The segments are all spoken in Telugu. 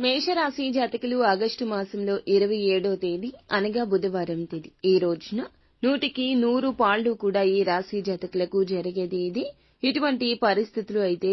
మేషరాశి జాతకులు ఆగస్టు మాసంలో 27వ తేదీ అనగా బుధవారం తేదీ ఈ రోజున 100కి 100 పాళ్ళు కూడా ఈ రాశి జాతకులకు జరిగేది ఇది. ఇటువంటి పరిస్థితులు అయితే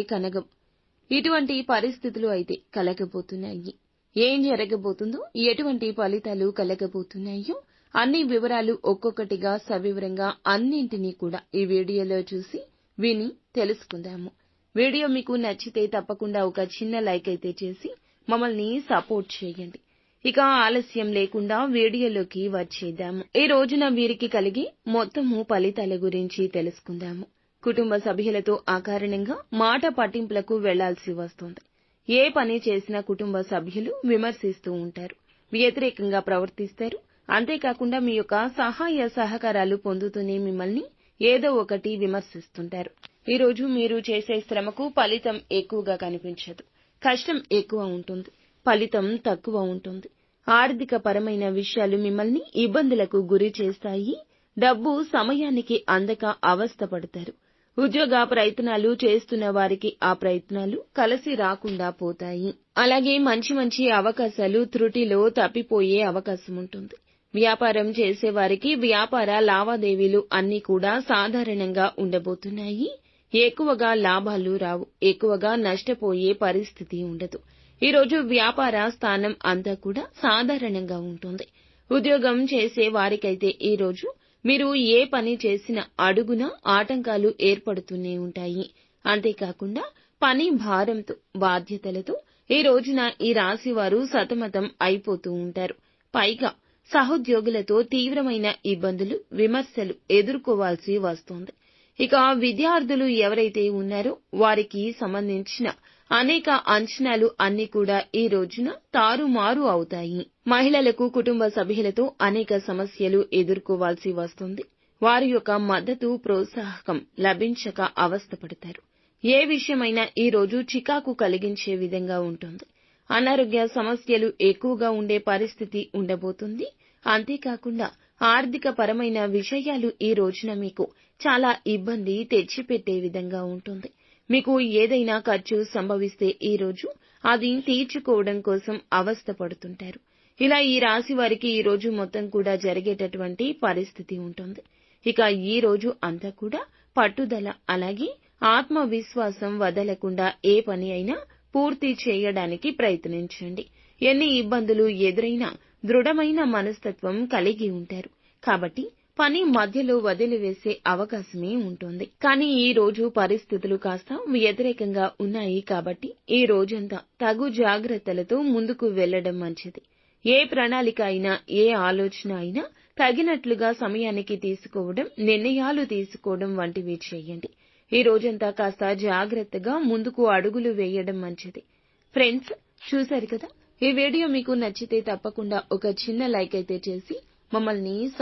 కలగబోతున్నాయి. ఏం జరగబోతుందో, ఎటువంటి ఫలితాలు కలగబోతున్నాయో అన్ని వివరాలు ఒక్కొక్కటిగా సవివరంగా అన్నింటినీ కూడా ఈ వీడియోలో చూసి విని తెలుసుకుందాము. వీడియో మీకు నచ్చితే తప్పకుండా ఒక చిన్న లైక్ అయితే చేసి మమ్మల్ని సపోర్ట్ చేయండి. ఇక ఆలస్యం లేకుండా వీడియోలోకి వచ్చేద్దాము. ఈ రోజున వీరికి కలిగే మొత్తము ఫలితాల గురించి తెలుసుకుందాము. కుటుంబ సభ్యులతో అకారణంగా మాట పట్టింపులకు వెళ్లాల్సి వస్తుంది. ఏ పని చేసినా కుటుంబ సభ్యులు విమర్శిస్తూ ఉంటారు, వ్యతిరేకంగా ప్రవర్తిస్తారు. అంతేకాకుండా మీ యొక్క సహాయ సహకారాలు పొందుతూనే మిమ్మల్ని ఏదో ఒకటి విమర్శిస్తుంటారు. ఈ రోజు మీరు చేసే శ్రమకు ఫలితం ఎక్కువగా కనిపించదు. కష్టం ఎక్కువ ఉంటుంది, ఫలితం తక్కువ ఉంటుంది. ఆర్థిక పరమైన విషయాలు మిమ్మల్ని ఇబ్బందులకు గురి చేస్తాయి. డబ్బు సమయానికి అందక అవస్థపడతారు. ఉద్యోగ ప్రయత్నాలు చేస్తున్న వారికి ఆ ప్రయత్నాలు కలిసి రాకుండా పోతాయి. అలాగే మంచి అవకాశాలు త్రుటిలో తప్పిపోయే అవకాశం ఉంటుంది. వ్యాపారం చేసేవారికి వ్యాపార లావాదేవీలు అన్నీ కూడా సాధారణంగా ఉండబోతున్నాయి. ఎక్కువగా లాభాలు రావు, ఎక్కువగా నష్టపోయే పరిస్థితి ఉండదు. ఈ రోజు వ్యాపార స్థానం అంతా కూడా సాధారణంగా ఉంటుంది. ఉద్యోగం చేసే వారికైతే ఈ రోజు మీరు ఏ పని చేసినా అడుగున ఆటంకాలు ఏర్పడుతూనే ఉంటాయి. అంతేకాకుండా పని భారంతో, బాధ్యతలతో ఈ రోజున ఈ రాశి వారు సతమతం అయిపోతూ ఉంటారు. పైగా సహోద్యోగులతో తీవ్రమైన ఇబ్బందులు, విమర్శలు ఎదుర్కోవాల్సి వస్తుంది. ఇక విద్యార్థులు ఎవరైతే ఉన్నారో వారికి సంబంధించిన అనేక అంచనాలు అన్నీ కూడా ఈ రోజున తారుమారు అవుతాయి. మహిళలకు కుటుంబ సభ్యులతో అనేక సమస్యలు ఎదుర్కోవాల్సి వస్తుంది. వారి యొక్క మద్దతు, ప్రోత్సాహకం లభించక అవస్థపడతారు. ఏ విషయమైనా ఈ రోజు చికాకు కలిగించే విధంగా ఉంటుంది. అనారోగ్య సమస్యలు ఎక్కువగా ఉండే పరిస్థితి ఉండబోతుంది. అంతేకాకుండా ఆర్థిక పరమైన విషయాలు ఈ రోజున మీకు చాలా ఇబ్బంది తెచ్చిపెట్టే విధంగా ఉంటుంది. మీకు ఏదైనా ఖర్చు సంభవిస్తే ఈ రోజు అది తీర్చుకోవడం కోసం అవస్థ పడుతుంటారు. ఇలా ఈ రాశి వారికి ఈ రోజు మొత్తం కూడా జరిగేటటువంటి పరిస్థితి ఉంటుంది. ఇక ఈ రోజు అంతా కూడా పట్టుదల, అలాగే ఆత్మవిశ్వాసం వదలకుండా ఏ పని అయినా పూర్తి చేయడానికి ప్రయత్నించండి. ఎన్ని ఇబ్బందులు ఎదురైనా దృఢమైన మనస్తత్వం కలిగి ఉంటారు. కాబట్టి పని మధ్యలో వదిలివేసే అవకాశమే ఉంటుంది. కానీ ఈ రోజు పరిస్థితులు కాస్త వ్యతిరేకంగా ఉన్నాయి కాబట్టి ఈ రోజంతా తగు జాగ్రత్తలతో ముందుకు వెళ్లడం మంచిది. ఏ ప్రణాళిక అయినా, ఏ ఆలోచన అయినా తగినట్లుగా సమయానికి తీసుకోవడం, నిర్ణయాలు తీసుకోవడం వంటివి చేయండి. ఈ రోజంతా కాస్త జాగ్రత్తగా ముందుకు అడుగులు వేయడం మంచిది. ఫ్రెండ్స్, చూశారు కదా, ఈ వీడియో మీకు నచ్చితే తప్పకుండా ఒక చిన్న లైక్ అయితే చేసి మమ్మల్ని